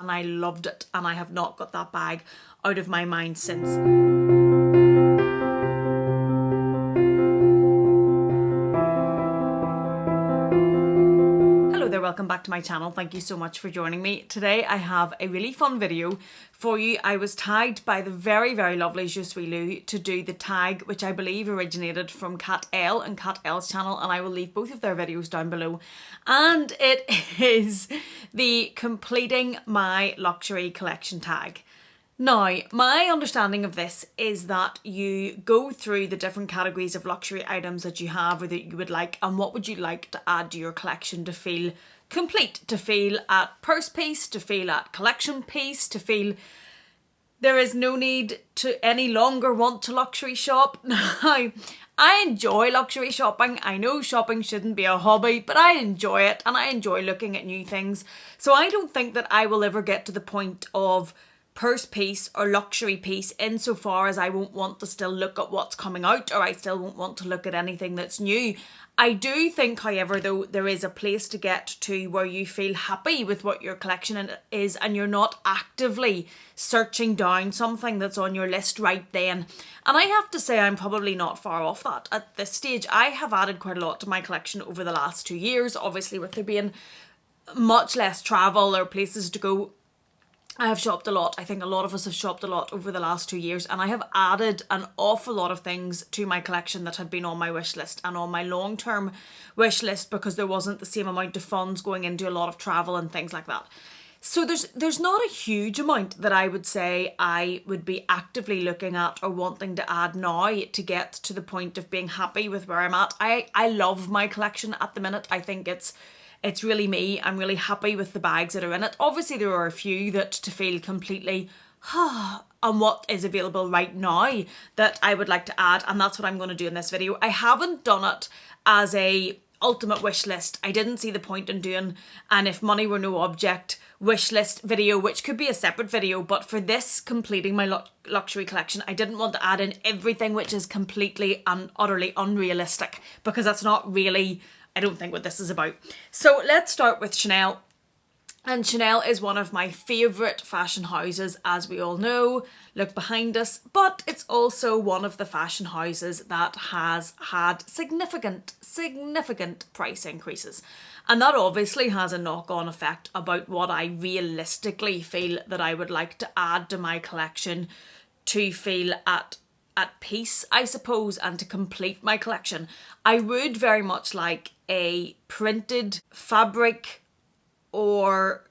and I loved it, and I have not got that bag out of my mind since. Hello there, welcome back to my channel. Thank you so much for joining me. Today I have a really fun video for you. I was tagged by the very, very lovely Luivey to do the tag, which I believe originated from Cat L and Cat L's channel, and I will leave both of their videos down below. And it is the completing my luxury collection tag. Now, my understanding of this is that you go through the different categories of luxury items that you have or that you would like, and what would you like to add to your collection to feel complete, to feel at purse piece, to feel at collection piece, to feel there is no need to any longer want to luxury shop. Now, I enjoy luxury shopping. I know shopping shouldn't be a hobby, but I enjoy it and I enjoy looking at new things. So I don't think that I will ever get to the point of purse piece or luxury piece insofar as I won't want to still look at what's coming out, or I still won't want to look at anything that's new. I do think, however, though, there is a place to get to where you feel happy with what your collection is and you're not actively searching down something that's on your list right then. And I have to say I'm probably not far off that at this stage. I have added quite a lot to my collection over the last 2 years, obviously with there being much less travel or places to go. I have shopped a lot. I think a lot of us have shopped a lot over the last 2 years, and I have added an awful lot of things to my collection that had been on my wish list and on my long-term wish list because there wasn't the same amount of funds going into a lot of travel and things like that. So there's not a huge amount that I would say I would be actively looking at or wanting to add now to get to the point of being happy with where I'm at. I love my collection at the minute. I think it's really me. I'm really happy with the bags that are in it. Obviously, there are a few that to feel completely on what is available right now that I would like to add, and that's what I'm going to do in this video. I haven't done it as a ultimate wish list. I didn't see the point in doing an if money were no object wish list video, which could be a separate video, but for this completing my luxury collection, I didn't want to add in everything which is completely and utterly unrealistic, because that's not really, I don't think, what this is about. So let's start with Chanel. And Chanel is one of my favourite fashion houses, as we all know. Look behind us. But it's also one of the fashion houses that has had significant price increases. And that obviously has a knock-on effect about what I realistically feel that I would like to add to my collection to feel at peace, I suppose, and to complete my collection. I would very much like a printed fabric or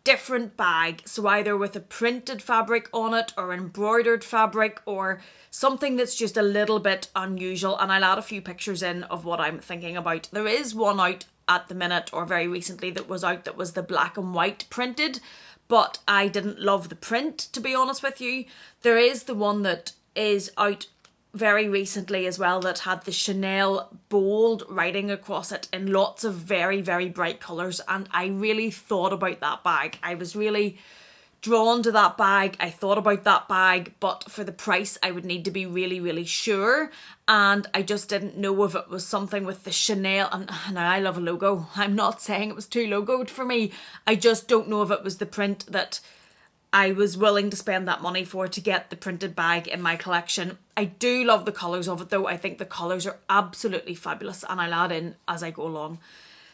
different bag, so either with a printed fabric on it or embroidered fabric or something that's just a little bit unusual, and I'll add a few pictures in of what I'm thinking about. There is one out at the minute, or very recently, that was out that was the black and white printed, but I didn't love the print, to be honest with you. There is the one that is out very recently as well that had the Chanel bold writing across it in lots of very, very bright colours, and I really thought about that bag. I was really drawn to that bag. I thought about that bag, but for the price I would need to be really, really sure, and I just didn't know if it was something with the Chanel, and now I love a logo. I'm not saying it was too logoed for me. I just don't know if it was the print that I was willing to spend that money for to get the printed bag in my collection. I do love the colours of it though. I think the colours are absolutely fabulous, and I'll add in as I go along.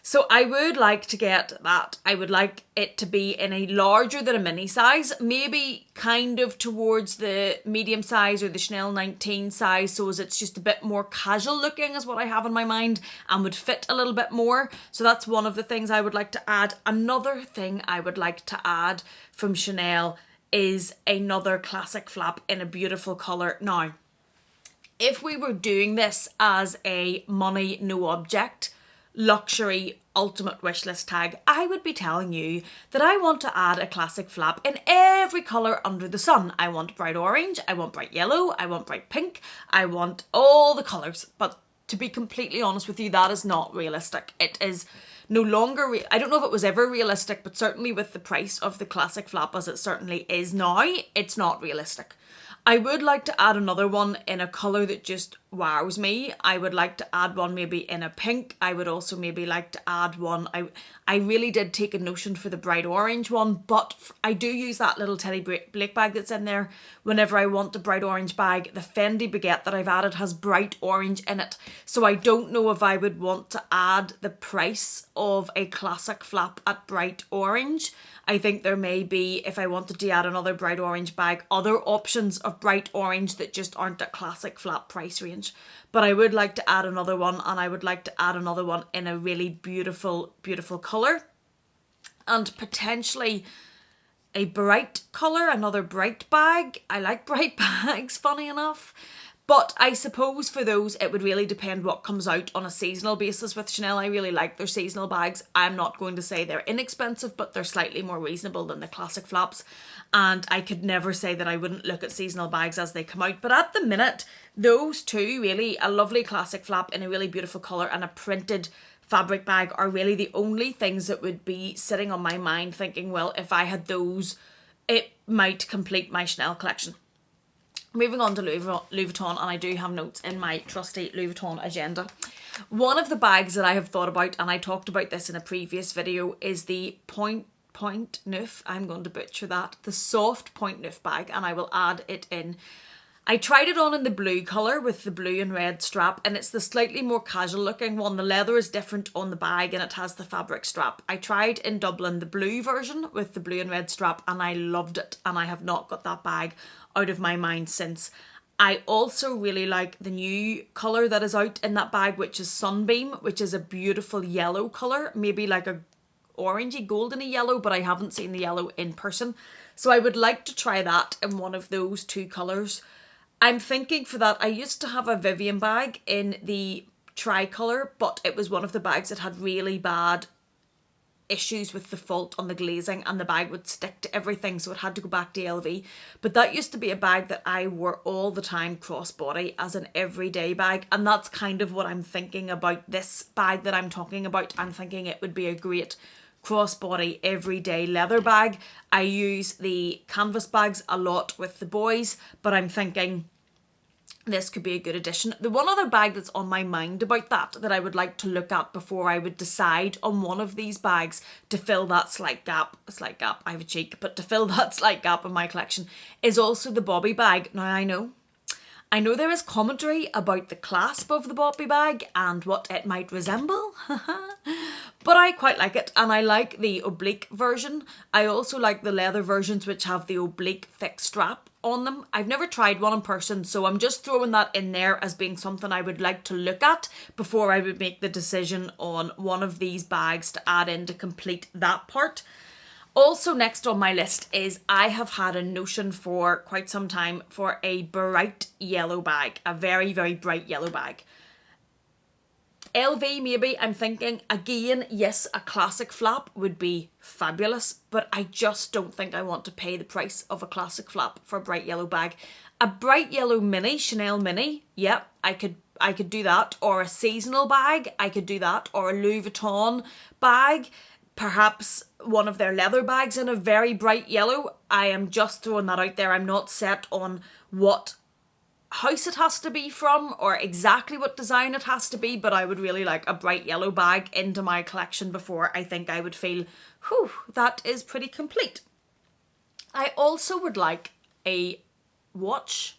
So I would like to get that. I would like it to be in a larger than a mini size, maybe kind of towards the medium size or the Chanel 19 size, so as it's just a bit more casual looking is what I have in my mind and would fit a little bit more. So that's one of the things I would like to add. Another thing I would like to add from Chanel is another classic flap in a beautiful colour. Now, if we were doing this as a money no object luxury ultimate wishlist tag, I would be telling you that I want to add a classic flap in every colour under the sun. I want bright orange, I want bright yellow, I want bright pink, I want all the colours. But to be completely honest with you, that is not realistic. It is no longer, I don't know if it was ever realistic, but certainly with the price of the classic flap as it certainly is now, it's not realistic. I would like to add another one in a colour that just wows me. I would like to add one maybe in a pink. I would also maybe like to add one. I really did take a notion for the bright orange one, but I do use that little Teddy Blake bag that's in there whenever I want a bright orange bag. The Fendi baguette that I've added has bright orange in it, so I don't know if I would want to add the price of a classic flap at bright orange. I think there may be, if I wanted to add another bright orange bag, other options of bright orange that just aren't a classic flap price range. But I would like to add another one, and I would like to add another one in a really beautiful, beautiful colour. And potentially a bright colour, another bright bag. I like bright bags, funny enough. But I suppose for those, it would really depend what comes out on a seasonal basis with Chanel. I really like their seasonal bags. I'm not going to say they're inexpensive, but they're slightly more reasonable than the classic flaps. And I could never say that I wouldn't look at seasonal bags as they come out. But at the minute, those two, really, a lovely classic flap in a really beautiful colour and a printed fabric bag, are really the only things that would be sitting on my mind thinking, well, if I had those, it might complete my Chanel collection. Moving on to Louis Vuitton, and I do have notes in my trusty Louis Vuitton agenda. One of the bags that I have thought about, and I talked about this in a previous video, is the Point Neuf. I'm going to butcher that. The soft Point Neuf bag, and I will add it in. I tried it on in the blue colour with the blue and red strap, and it's the slightly more casual looking one. The leather is different on the bag and it has the fabric strap. I tried in Dublin the blue version with the blue and red strap, and I loved it, and I have not got that bag out of my mind since. I also really like the new colour that is out in that bag, which is Sunbeam, which is a beautiful yellow colour, maybe like a orangey goldeny yellow, but I haven't seen the yellow in person. So I would like to try that in one of those two colours. I'm thinking for that, I used to have a Vivienne bag in the tricolour, but it was one of the bags that had really bad issues with the fault on the glazing, and the bag would stick to everything, so it had to go back to LV. But that used to be a bag that I wore all the time crossbody as an everyday bag, and that's kind of what I'm thinking about this bag that I'm talking about. I'm thinking it would be a great crossbody everyday leather bag. I use the canvas bags a lot with the boys, but I'm thinking this could be a good addition. The one other bag that's on my mind about that I would like to look at before I would decide on one of these bags to fill that slight gap, I have a cheek, but to fill that slight gap in my collection, is also the Bobby bag. Now I know there is commentary about the clasp of the Bobby bag and what it might resemble, but I quite like it, and I like the oblique version. I also like the leather versions which have the oblique thick strap on them. I've never tried one in person, so I'm just throwing that in there as being something I would like to look at before I would make the decision on one of these bags to add in to complete that part. Also next on my list is, I have had a notion for quite some time for a bright yellow bag, a very, very bright yellow bag. LV maybe, I'm thinking. Again, yes, a classic flap would be fabulous, but I just don't think I want to pay the price of a classic flap for a bright yellow bag. A bright yellow mini, Chanel mini, yep, I could do that. Or a seasonal bag, I could do that. Or a Louis Vuitton bag. Perhaps one of their leather bags in a very bright yellow. I am just throwing that out there. I'm not set on what house it has to be from or exactly what design it has to be, but I would really like a bright yellow bag into my collection before I think I would feel, whew, that is pretty complete. I also would like a watch.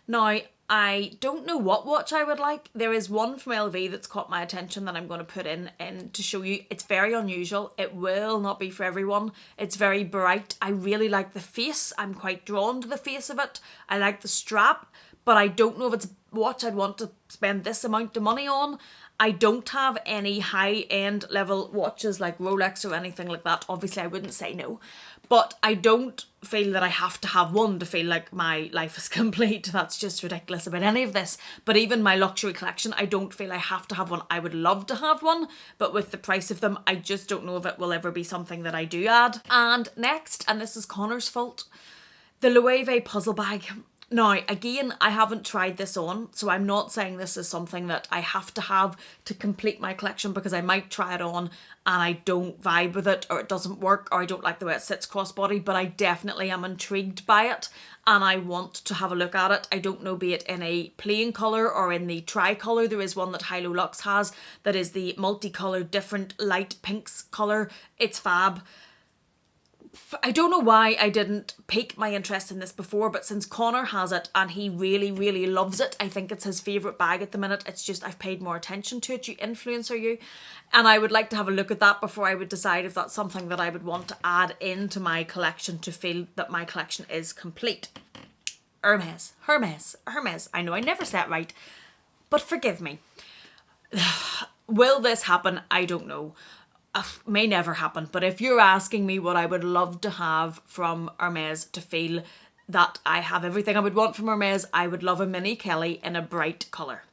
Now, I don't know what watch I would like. There is one from LV that's caught my attention that I'm going to put in to show you. It's very unusual. It will not be for everyone. It's very bright. I really like the face. I'm quite drawn to the face of it. I like the strap, but I don't know if it's a watch I'd want to spend this amount of money on. I don't have any high-end level watches like Rolex or anything like that. Obviously, I wouldn't say no. But I don't feel that I have to have one to feel like my life is complete. That's just ridiculous about any of this. But even my luxury collection, I don't feel I have to have one. I would love to have one, but with the price of them, I just don't know if it will ever be something that I do add. And next, and this is Connor's fault, the Luivey Puzzle Bag. Now, again, I haven't tried this on, so I'm not saying this is something that I have to complete my collection, because I might try it on and I don't vibe with it, or it doesn't work, or I don't like the way it sits crossbody, but I definitely am intrigued by it and I want to have a look at it. I don't know, be it in a plain colour or in the tricolour. There is one that Hilo Lux has that is the multicoloured, different light pinks colour. It's fab. I don't know why I didn't pique my interest in this before, but since Connor has it and he really, really loves it, I think it's his favourite bag at the minute. It's just I've paid more attention to it, you influencer you. And I would like to have a look at that before I would decide if that's something that I would want to add into my collection to feel that my collection is complete. Hermes. I know I never say it right, but forgive me. Will this happen? I don't know. May never happen, but if you're asking me what I would love to have from Hermes to feel that I have everything I would want from Hermes, I would love a mini Kelly in a bright colour.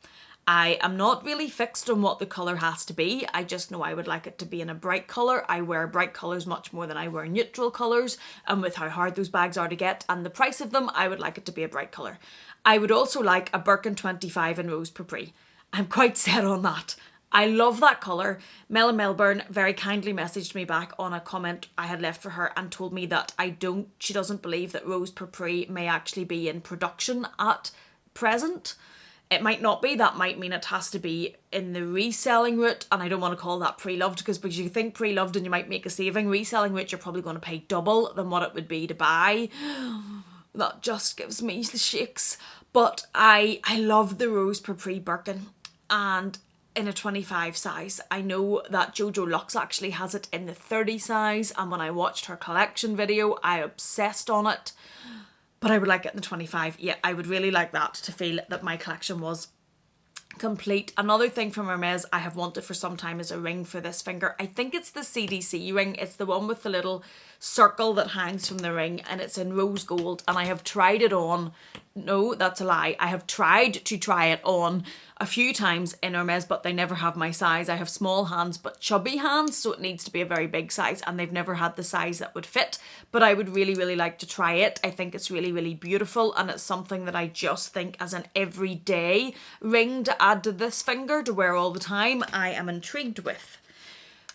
I am not really fixed on what the colour has to be. I just know I would like it to be in a bright colour. I wear bright colours much more than I wear neutral colours, and with how hard those bags are to get and the price of them, I would like it to be a bright colour. I would also like a Birkin 25 in Rose Prix. I'm quite set on that. I love that colour. Mel in Melbourne very kindly messaged me back on a comment I had left for her and told me that she doesn't believe that Rose Prix may actually be in production at present. It might not be. That might mean it has to be in the reselling route, and I don't want to call that Preloved, because you think Preloved and you might make a saving. Reselling route, you're probably going to pay double than what it would be to buy. That just gives me the shakes. But I love the Rose Prix Birkin, and in a 25 size. I know that Jojo Lux actually has it in the 30 size, and when I watched her collection video I obsessed on it, but I would like it in the 25. Yeah, I would really like that to feel that my collection was complete. Another thing from Hermes I have wanted for some time is a ring for this finger. I think it's the CDC ring. It's the one with the little circle that hangs from the ring, and it's in rose gold, and I have tried it on. No, that's a lie. I have tried to try it on a few times in Hermes, but they never have my size. I have small hands but chubby hands, so it needs to be a very big size, and they've never had the size that would fit. But I would really, really like to try it. I think it's really, really beautiful, and it's something that I just think as an everyday ring to add to this finger to wear all the time, I am intrigued with.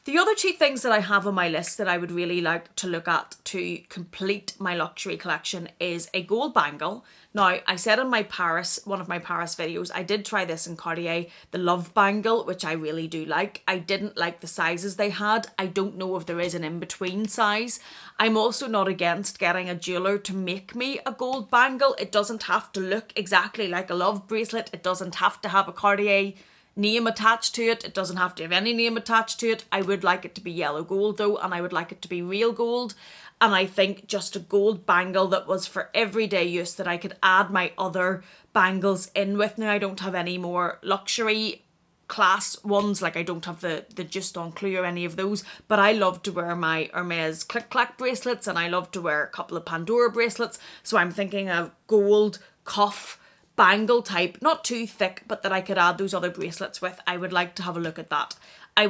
The other two things that I have on my list that I would really like to look at to complete my luxury collection is a gold bangle. Now, I said in one of my Paris videos, I did try this in Cartier, the Love Bangle, which I really do like. I didn't like the sizes they had. I don't know if there is an in-between size. I'm also not against getting a jeweller to make me a gold bangle. It doesn't have to look exactly like a Love bracelet. It doesn't have to have a Cartier name attached to it. It doesn't have to have any name attached to it. I would like it to be yellow gold though, and I would like it to be real gold. And I think just a gold bangle that was for everyday use that I could add my other bangles in with. Now, I don't have any more luxury class ones, like I don't have the Just on Clue or any of those, but I love to wear my Hermes click clack bracelets, and I love to wear a couple of Pandora bracelets. So I'm thinking of gold cuff bangle type, not too thick, but that I could add those other bracelets with. I would like to have a look at that. I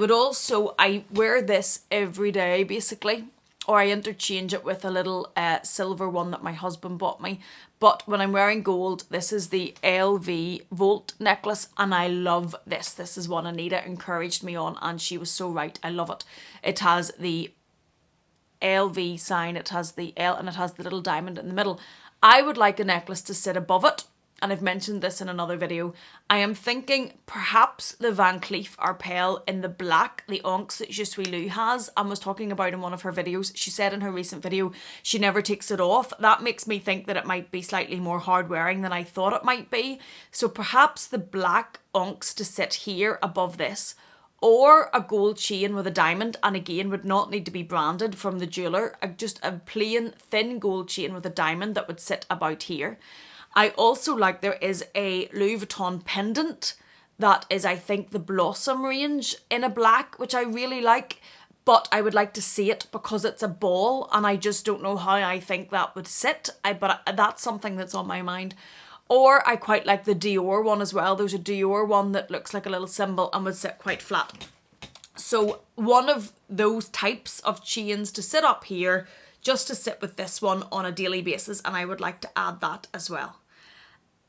wear this every day basically, or I interchange it with a little silver one that my husband bought me. But when I'm wearing gold, this is the LV Volt necklace, and I love this. This is one Anita encouraged me on, and she was so right. I love it. It has the LV sign, it has the L, and it has the little diamond in the middle. I would like a necklace to sit above it, and I've mentioned this in another video. I am thinking perhaps the Van Cleef Arpels in the black, the Onyx that Je Suis Lou has and was talking about in one of her videos. She said in her recent video she never takes it off. That makes me think that it might be slightly more hard wearing than I thought it might be. So perhaps the black Onyx to sit here above this, or a gold chain with a diamond, and again would not need to be branded from the jeweller, just a plain thin gold chain with a diamond that would sit about here. I also like, there is a Louis Vuitton pendant that is, I think, the Blossom range in a black, which I really like, but I would like to see it because it's a ball, and I just don't know how I think that would sit. But that's something that's on my mind. Or I quite like the Dior one as well. There's a Dior one that looks like a little symbol and would sit quite flat. So one of those types of chains to sit up here, just to sit with this one on a daily basis, and I would like to add that as well.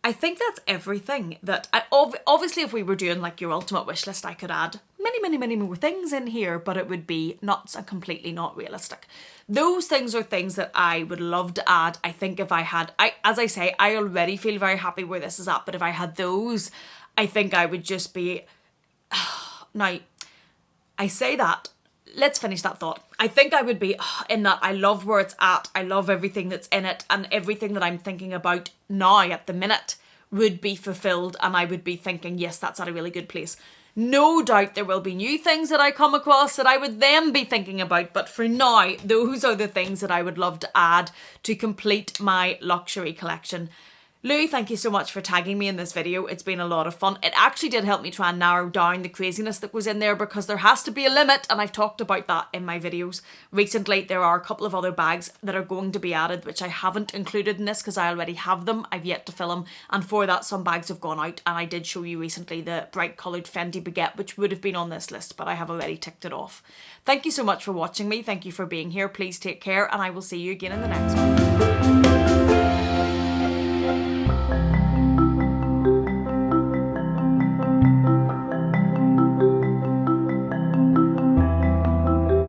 I think that's everything that obviously if we were doing like your ultimate wish list, I could add many more things in here, but it would be nuts and completely not realistic. Those things are things that I would love to add. I think if I had, as I say, I already feel very happy where this is at, but if I had those, I think I would just be, now, I say that, let's finish that thought. I think I would be in that I love where it's at. I love everything that's in it, and everything that I'm thinking about now at the minute would be fulfilled, and I would be thinking, yes, that's at a really good place. No doubt there will be new things that I come across that I would then be thinking about, but for now, those are the things that I would love to add to complete my luxury collection. Louis, thank you so much for tagging me in this video. It's been a lot of fun. It actually did help me try and narrow down the craziness that was in there, because there has to be a limit, and I've talked about that in my videos. Recently, there are a couple of other bags that are going to be added, which I haven't included in this because I already have them. I've yet to fill them, and for that, some bags have gone out, and I did show you recently the bright coloured Fendi baguette, which would have been on this list, but I have already ticked it off. Thank you so much for watching me. Thank you for being here. Please take care, and I will see you again in the next one.